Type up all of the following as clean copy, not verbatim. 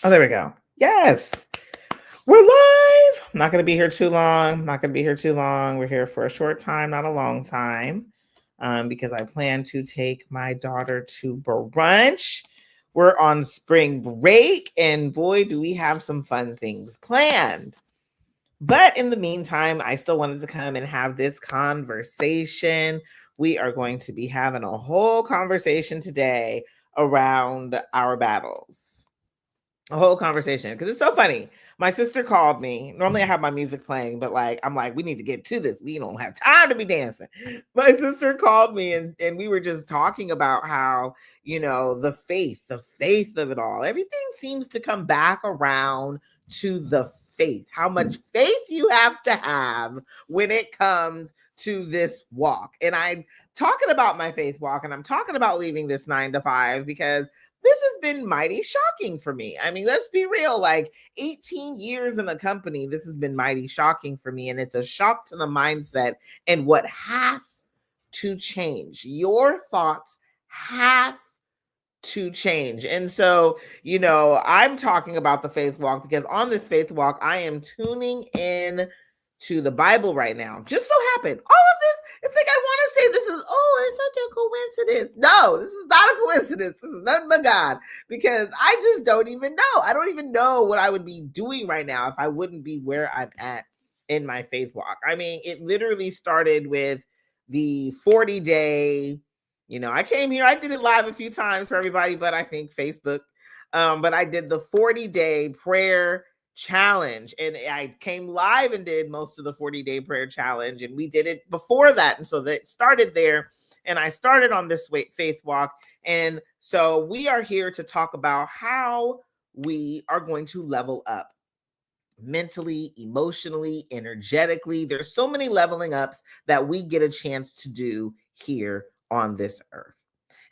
Oh, there we go. Yes. We're live. I'm not going to be here too long. We're here for a short time, not a long time, because I plan to take my daughter to brunch. We're on spring break, and boy, do we have some fun things planned. But in the meantime, I still wanted to come and have this conversation. We are going to be having a whole conversation today around our battles. A whole conversation, because it's so funny. My sister called me. Normally I have my music playing, but I'm like, we need to get to this. We don't have time to be dancing. My sister called me and we were just talking about how, the faith of it all. Everything seems to come back around to the faith. How much faith you have to have when it comes to this walk. And I'm talking about my faith walk, and I'm talking about leaving this 9 to 5 because this has been mighty shocking for me. I mean, let's be real, 18 years in a company, this has been mighty shocking for me. And it's a shock to the mindset and what has to change. Your thoughts have to change. And so, I'm talking about the faith walk because on this faith walk, I am tuning in to the Bible right now. Just so happened, all of this, it's like I want to say this is, it's such a coincidence. No, this is not a coincidence. This is nothing but God, because I just don't even know. I don't even know what I would be doing right now if I wouldn't be where I'm at in my faith walk. I mean, it literally started with the 40-day. I came here, I did it live a few times for everybody, but I think Facebook. But I did the 40-day prayer challenge, and I came live and did most of the 40-day prayer challenge, and we did it before that. And so that started there, and I started on this faith walk. And so we are here to talk about how we are going to level up mentally, emotionally, energetically. There's so many leveling ups that we get a chance to do here on this earth.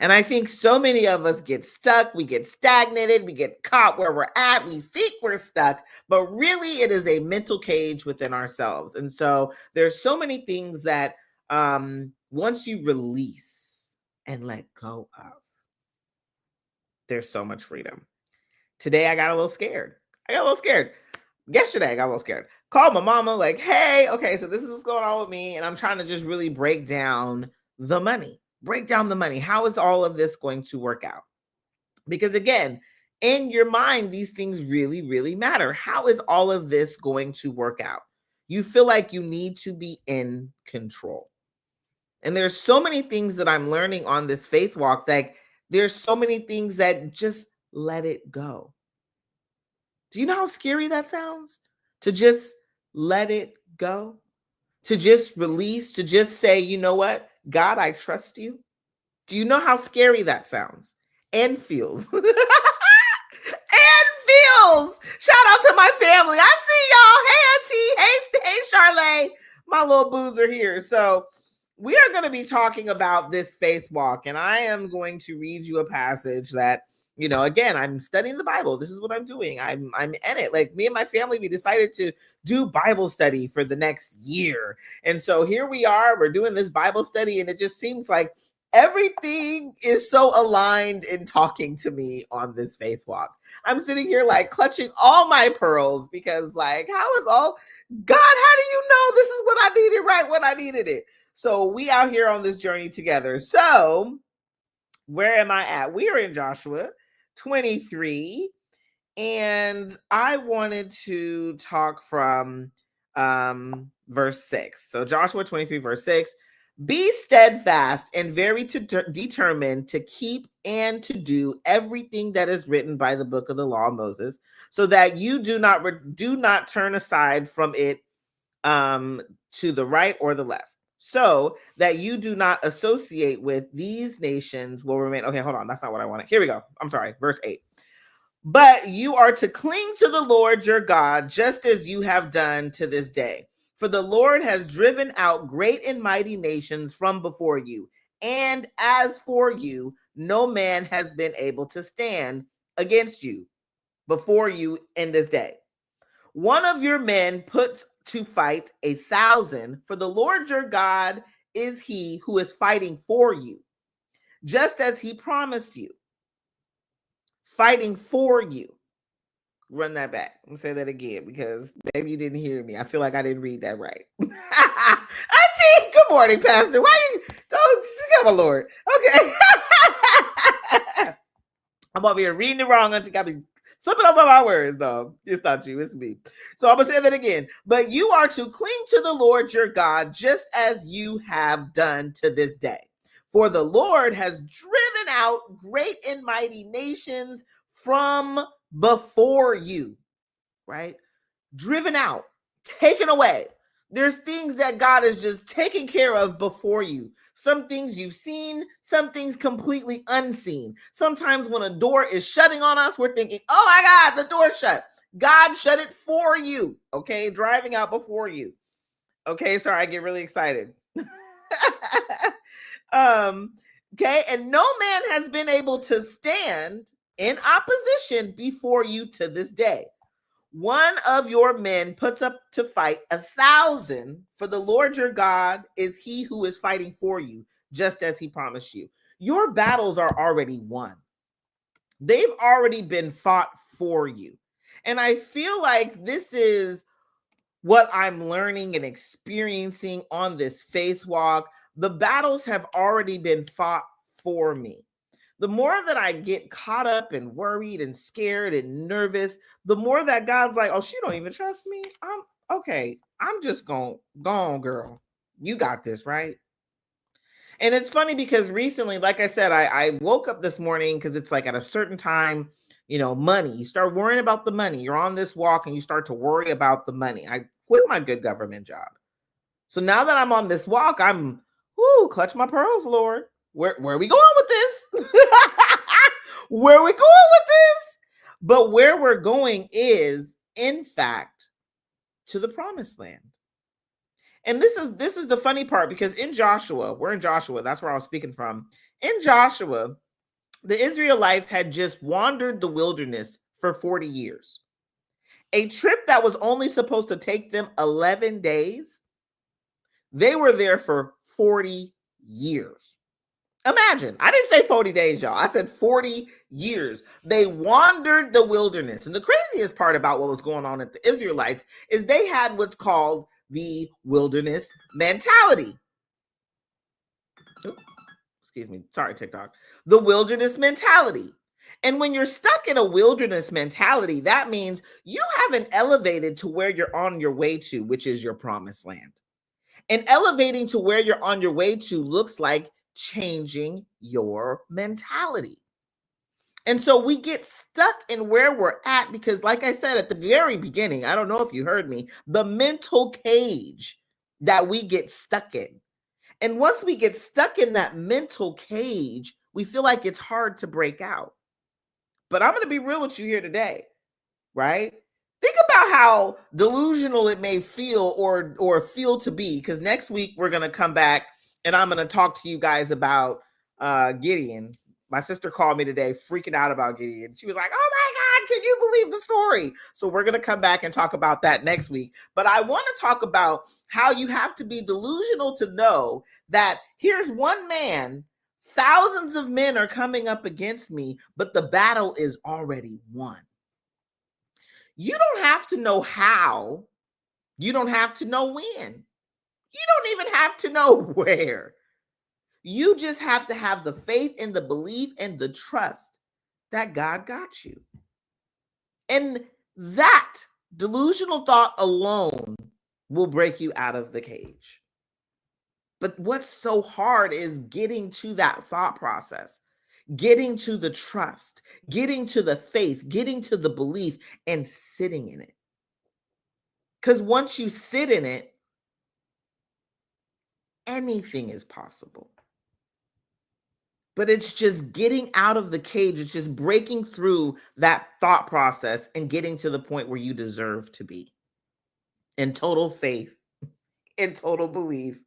And I think so many of us get stuck, we get stagnated, we get caught where we're at, we think we're stuck, but really it is a mental cage within ourselves. And so there's so many things that once you release and let go of, there's so much freedom. Today I got a little scared. Yesterday I got a little scared. Called my mama like, hey, okay, so this is what's going on with me. And I'm trying to just really break down the money. How is all of this going to work out? Because again, in your mind, these things really, really matter. How is all of this going to work out? You feel like you need to be in control. And there's so many things that I'm learning on this faith walk. Like there's so many things that just let it go. Do you know how scary that sounds? To just let it go, to just release, to just say, you know what, God, I trust you. Do you know how scary that sounds and feels? And feels. Shout out to my family. I see y'all. Hey, Auntie. Hey, Charlay. My little boos are here. So we are going to be talking about this faith walk, and I am going to read you a passage that, again, I'm studying the Bible. This is what I'm doing. I'm in it. Like me and my family, we decided to do Bible study for the next year. And so here we are, we're doing this Bible study, and it just seems like everything is so aligned in talking to me on this faith walk. I'm sitting here like clutching all my pearls because how is all, God, how do you know this is what I needed right when I needed it? So we out here on this journey together. So where am I at? We are in Joshua 23, and I wanted to talk from verse 6. So Joshua 23, verse 6. Be steadfast and very determined to keep and to do everything that is written by the book of the law of Moses, so that you do not turn aside from it to the right or the left, so that you do not associate with these nations will remain. Okay, hold on. That's not what I wanted. Here we go. I'm sorry. Verse 8. But you are to cling to the Lord your God, just as you have done to this day. For the Lord has driven out great and mighty nations from before you. And as for you, no man has been able to stand against you before you in this day. One of your men puts to fight 1,000, for the Lord your God is he who is fighting for you, just as he promised you, fighting for you. Run that back. I'm gonna say that again because maybe you didn't hear me. I feel like I didn't read that right. Auntie, good morning, Pastor. Why you don't come on, Lord? Okay. I'm over here reading it wrong. Auntie got me slipping over my words, though. It's not you, it's me. So I'm gonna say that again. But you are to cling to the Lord your God, just as you have done to this day. For the Lord has driven out great and mighty nations from before you, right? Driven out, taken away. There's things that God is just taking care of before you. Some things you've seen, some things completely unseen. Sometimes when a door is shutting on us, we're thinking, oh my God, the door's shut. God shut it for you, okay? Driving out before you. Okay, sorry, I get really excited. Okay, and no man has been able to stand in opposition before you to this day. One of your men puts up to fight 1,000, for the Lord your God is he who is fighting for you, just as he promised you. Your battles are already won. They've already been fought for you. And I feel like this is what I'm learning and experiencing on this faith walk. The battles have already been fought for me. The more that I get caught up and worried and scared and nervous, the more that God's like, oh, she don't even trust me. I'm okay. I'm just go on, girl. You got this, right? And it's funny because recently, like I said, I woke up this morning because it's like at a certain time, money. You start worrying about the money. You're on this walk and you start to worry about the money. I quit my good government job. So now that I'm on this walk, I'm, clutch my pearls, Lord. Where are we going with this? Where are we going with this? But where we're going is, in fact, to the promised land. And this is the funny part, because in Joshua, we're in Joshua, that's where I was speaking from. In Joshua, the Israelites had just wandered the wilderness for 40 years. A trip that was only supposed to take them 11 days. They were there for 40 years. Imagine, I didn't say 40 days, y'all. I said 40 years. They wandered the wilderness. And the craziest part about what was going on at the Israelites is they had what's called the wilderness mentality. Ooh, excuse me. Sorry, TikTok. The wilderness mentality. And when you're stuck in a wilderness mentality, that means you haven't elevated to where you're on your way to, which is your promised land. And elevating to where you're on your way to looks like changing your mentality. And so we get stuck in where we're at because, like I said at the very beginning, I don't know if you heard me, the mental cage that we get stuck in. And once we get stuck in that mental cage, we feel like it's hard to break out. But I'm going to be real with you here today, right? Think about how delusional it may feel or feel to be, because next week we're going to come back and I'm going to talk to you guys about Gideon. My sister called me today freaking out about Gideon. She was like, oh my God, can you believe the story? So we're going to come back and talk about that next week. But I want to talk about how you have to be delusional to know that here's one man, thousands of men are coming up against me, but the battle is already won. You don't have to know how. You don't have to know when. You don't even have to know where. You just have to have the faith and the belief and the trust that God got you. And that delusional thought alone will break you out of the cage. But what's so hard is getting to that thought process, getting to the trust, getting to the faith, getting to the belief, and sitting in it. Because once you sit in it, anything is possible. But it's just getting out of the cage. It's just breaking through that thought process and getting to the point where you deserve to be. In total faith, in total belief,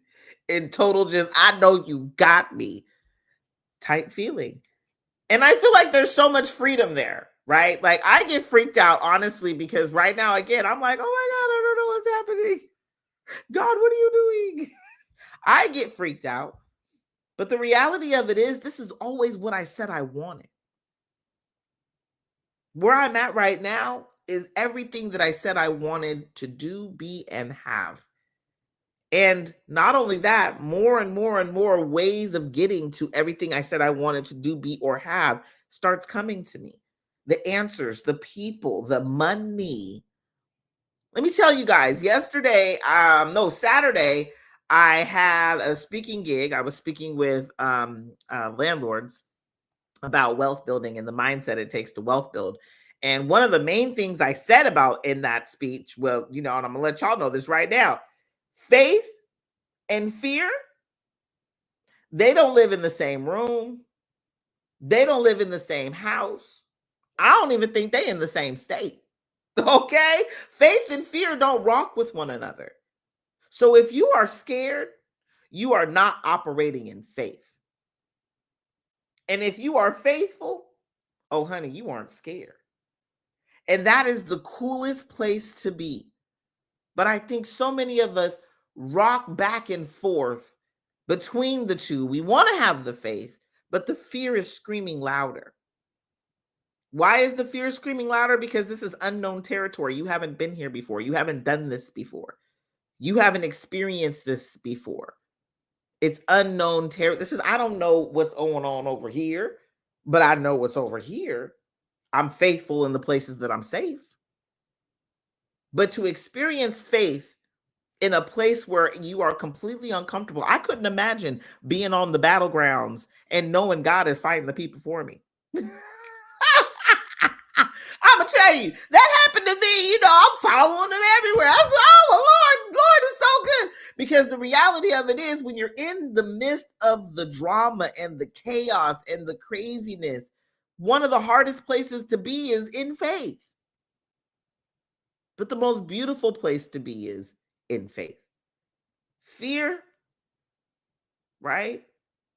in total just, I know you got me type feeling. And I feel like there's so much freedom there, right? Like I get freaked out, honestly, because right now, again, I'm like, oh my God, I don't know what's happening. God, what are you doing? I get freaked out. But the reality of it is, this is always what I said I wanted. Where I'm at right now, is everything that I said I wanted to do, be, and have. And not only that, more and more and more ways of getting to everything I said I wanted to do, be, or have starts coming to me. The answers, the people, the money. Let me tell you guys, Saturday, I had a speaking gig. I was speaking with landlords about wealth building and the mindset it takes to wealth build. And one of the main things I said about in that speech, well, and I'm gonna let y'all know this right now, faith and fear, they don't live in the same room. They don't live in the same house. I don't even think they in the same state. Okay? Faith and fear don't rock with one another. So if you are scared, you are not operating in faith. And if you are faithful, oh honey, you aren't scared. And that is the coolest place to be. But I think so many of us rock back and forth between the two. We want to have the faith, but the fear is screaming louder. Why is the fear screaming louder? Because this is unknown territory. You haven't been here before. You haven't done this before. You haven't experienced this before. It's unknown territory. I don't know what's going on over here, but I know what's over here. I'm faithful in the places that I'm safe. But to experience faith in a place where you are completely uncomfortable, I couldn't imagine being on the battlegrounds and knowing God is fighting the people for me. I'm gonna tell you, that happened to me. I'm following him everywhere. I was like, oh, Lord is so good. Because the reality of it is, when you're in the midst of the drama and the chaos and the craziness, one of the hardest places to be is in faith. But the most beautiful place to be is in faith. Fear, right?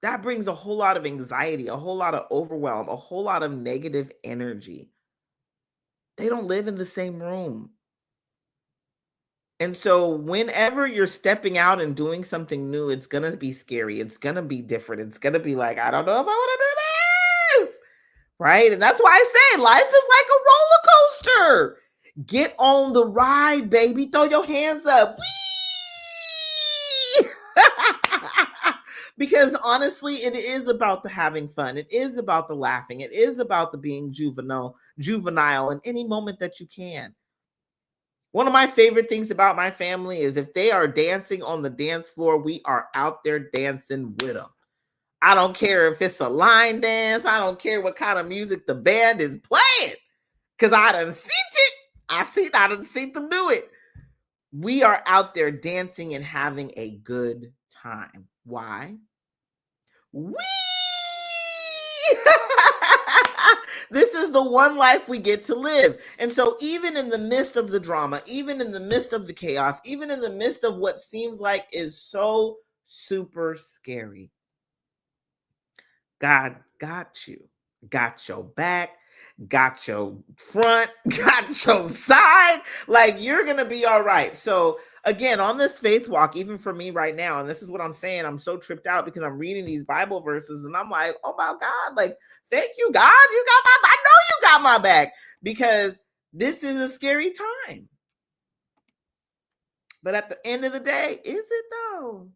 That brings a whole lot of anxiety, a whole lot of overwhelm, a whole lot of negative energy. They don't live in the same room. And so whenever you're stepping out and doing something new, it's going to be scary. It's going to be different. It's going to be like, I don't know if I want to do this. Right? And that's why I say life is like a roller coaster. Get on the ride, baby. Throw your hands up. Whee! Because honestly, it is about the having fun. It is about the laughing. It is about the being juvenile in any moment that you can. One of my favorite things about my family is if they are dancing on the dance floor, we are out there dancing with them. I don't care if it's a line dance. I don't care what kind of music the band is playing, because I done seen it. I done seen them do it. We are out there dancing and having a good time. Why? Whee! This is the one life we get to live. And so even in the midst of the drama, even in the midst of the chaos, even in the midst of what seems like is so super scary, God got you, got your back, got your front, got your side. Like, you're going to be all right. So again, on this faith walk, even for me right now, and this is what I'm saying, I'm so tripped out because I'm reading these Bible verses and I'm like, oh my God, like, thank you, God. You got I know you got my back, because this is a scary time. But at the end of the day, is it though?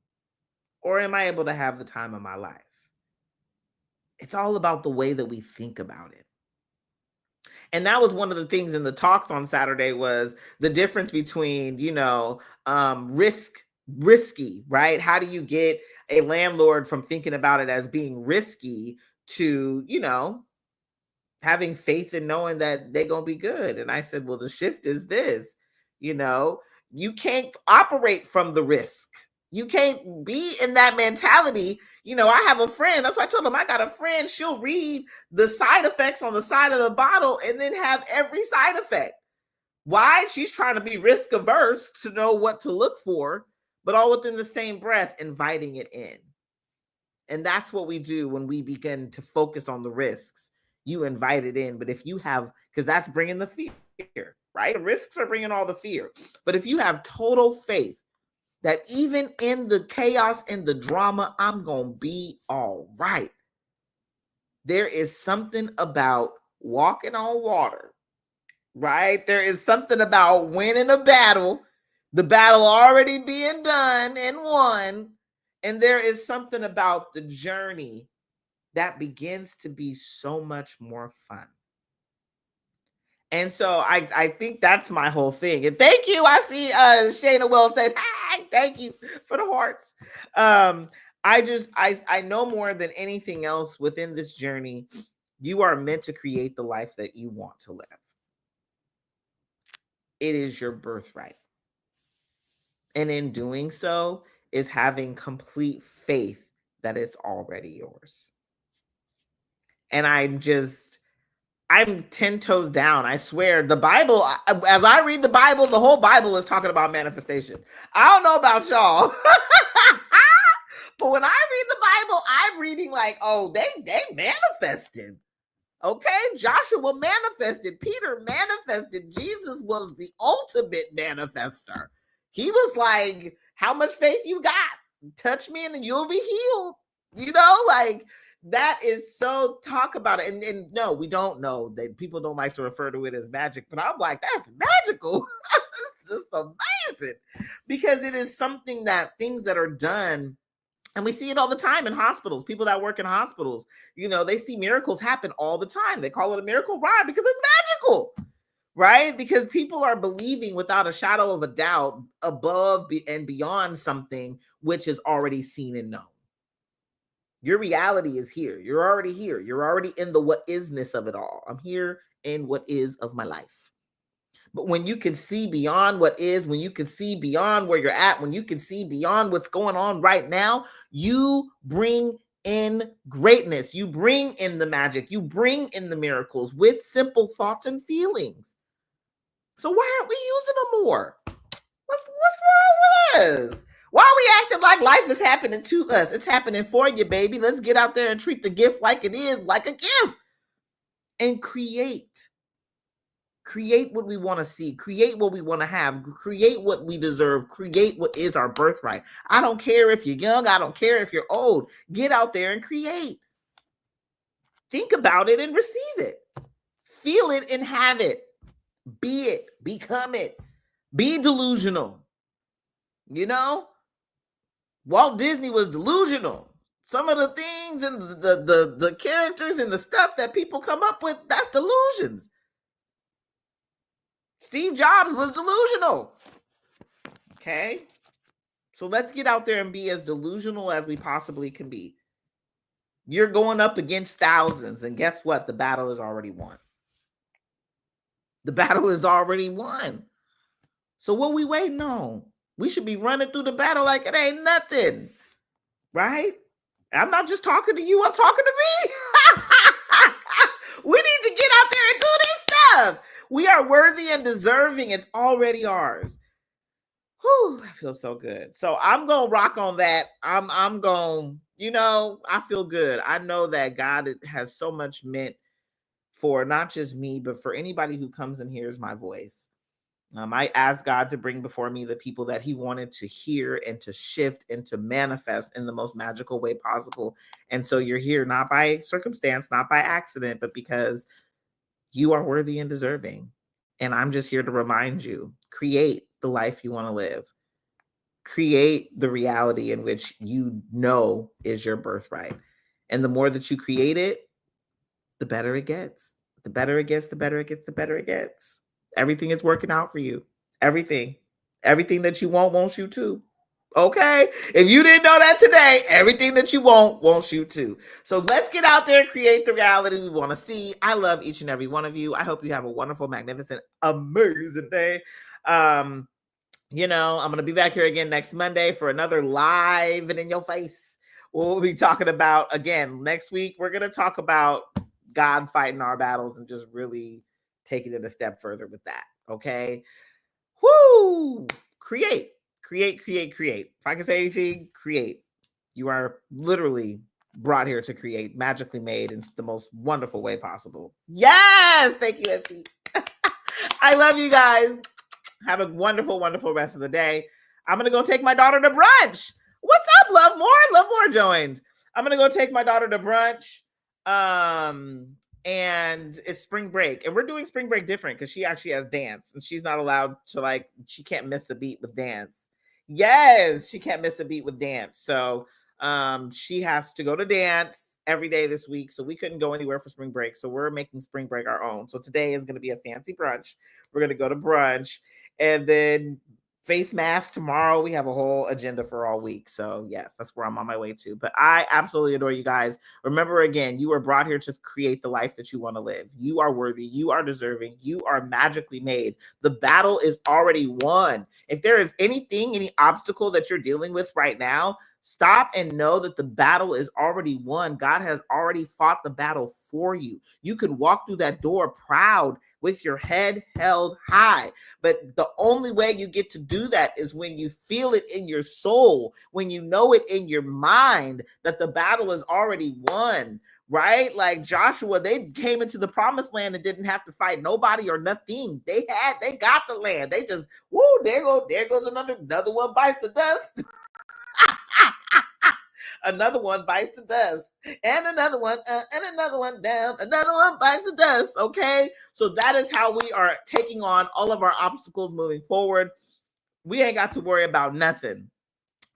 Or am I able to have the time of my life? It's all about the way that we think about it. And that was one of the things in the talks on Saturday, was the difference between, risky, right? How do you get a landlord from thinking about it as being risky to, having faith in knowing that they're going to be good? And I said, well, the shift is this, you can't operate from the risk. You can't be in that mentality. I have a friend. That's why I told him I got a friend. She'll read the side effects on the side of the bottle and then have every side effect. Why? She's trying to be risk averse to know what to look for, but all within the same breath, inviting it in. And that's what we do when we begin to focus on the risks. You invite it in. But if you have, because that's bringing the fear, right? The risks are bringing all the fear. But if you have total faith that even in the chaos and the drama, I'm going to be all right. There is something about walking on water right? There is something about winning a battle, the battle already being done and won. And there is something about the journey that begins to be so much more fun. And so I think that's my whole thing. And thank you. I see Shayna Wells said, hi, thank you for the hearts. I know more than anything else within this journey, you are meant to create the life that you want to live. It is your birthright. And in doing so is having complete faith that it's already yours. And I'm 10 toes down. I swear the Bible, as I read the Bible, the whole Bible is talking about manifestation. I don't know about y'all. But when I read the Bible, I'm reading like, oh, they manifested. Okay, Joshua manifested. Peter manifested. Jesus was the ultimate manifester. He was like, how much faith you got? Touch me and you'll be healed. You know, like that is so, talk about it. And no, we don't know that people don't like to refer to it as magic, but I'm like, that's magical. It's just amazing because it is something that things that are done. And we see it all the time in hospitals. People that work in hospitals, you know, they see miracles happen all the time. They call it a miracle ride because it's magical, right? Because people are believing without a shadow of a doubt above and beyond something which is already seen and known. Your reality is here. You're already here. You're already in the what isness of it all. I'm here in what is of my life. But when you can see beyond what is, when you can see beyond where you're at, when you can see beyond what's going on right now, you bring in greatness. You bring in the magic. You bring in the miracles with simple thoughts and feelings. So why aren't we using them more? What's wrong with us? Why are we acting like life is happening to us? It's happening for you, baby. Let's get out there and treat the gift like it is, like a gift. And create what we want to see, create what we want to have, create what we deserve, create what is our birthright. I don't care if you're young, I don't care if you're old. Get out there and create. Think about it and receive it. Feel it and have it. Be it, become it. Be delusional. You know, Walt Disney was delusional. Some of the things and the characters and the stuff that people come up with, that's delusions. Steve Jobs was delusional. Okay. So let's get out there and be as delusional as we possibly can be. You're going up against thousands, and guess what? The battle is already won. The battle is already won. So what we waiting on? We should be running through the battle like it ain't nothing. Right? I'm not just talking to you, I'm talking to me. We need to get out there and do this stuff. We are worthy and deserving. It's already ours. Whew, I feel so good. So I'm gonna rock on that. I'm going, you know, I feel good. I know that God has so much meant for not just me, but for anybody who comes and hears my voice. I asked God to bring before me the people that he wanted to hear and to shift and to manifest in the most magical way possible. And so you're here not by circumstance, not by accident, but because you are worthy and deserving. And I'm just here to remind you, create the life you want to live. Create the reality in which you know is your birthright. And the more that you create it, the better it gets. The better it gets, the better it gets, the better it gets. Everything is working out for you. Everything. Everything that you want wants you to. Okay? If you didn't know that today, everything that you want wants you to. So let's get out there and create the reality we want to see. I love each and every one of you. I hope you have a wonderful, magnificent, amazing day. You know, I'm going to be back here again next Monday for another live and in your face. We'll be talking about, again, next week, we're going to talk about God fighting our battles and just really taking it a step further with that. Okay. Woo! Create. If I can say anything, create. You are literally brought here to create, magically made in the most wonderful way possible. Yes. Thank you, Auntie. I love you guys. Have a wonderful, wonderful rest of the day. I'm going to go take my daughter to brunch. What's up, Love More? Love More joined. I'm going to go take my daughter to brunch. and it's spring break, and we're doing spring break different because she actually has dance, and she's not allowed to, like, she can't miss a beat with dance. Yes, she can't miss a beat with dance. So she has to go to dance every day this week, so we couldn't go anywhere for spring break, so we're making spring break our own. So today is going to be a fancy brunch. We're going to go to brunch, and then face mask tomorrow. We have a whole agenda for all week. So yes, that's where I'm on my way to. But I absolutely adore you guys. Remember, again, you were brought here to create the life that you want to live. You are worthy. You are deserving. You are magically made. The battle is already won. If there is anything, any obstacle that you're dealing with right now, stop and know that the battle is already won. God has already fought the battle for you. You can walk through that door proud with your head held high. But the only way you get to do that is when you feel it in your soul, when you know it in your mind that the battle is already won, right? Like Joshua, they came into the promised land and didn't have to fight nobody or nothing. They got the land. They just, woo, there goes another one bites the dust. Another one bites the dust, and another one down, another one bites the dust. Okay, so that is how we are taking on all of our obstacles moving forward. We ain't got to worry about nothing.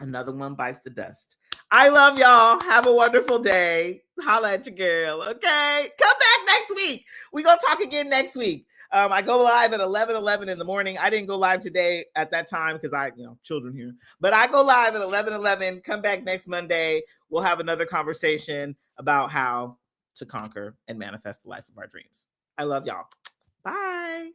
Another one bites the dust. I love y'all. Have a wonderful day. Holla at your girl. Okay, come back next week. We gonna talk again next week. I go live at 11:11 in the morning. I didn't go live today at that time because children here. But I go live at 11:11. Come back next Monday. We'll have another conversation about how to conquer and manifest the life of our dreams. I love y'all. Bye.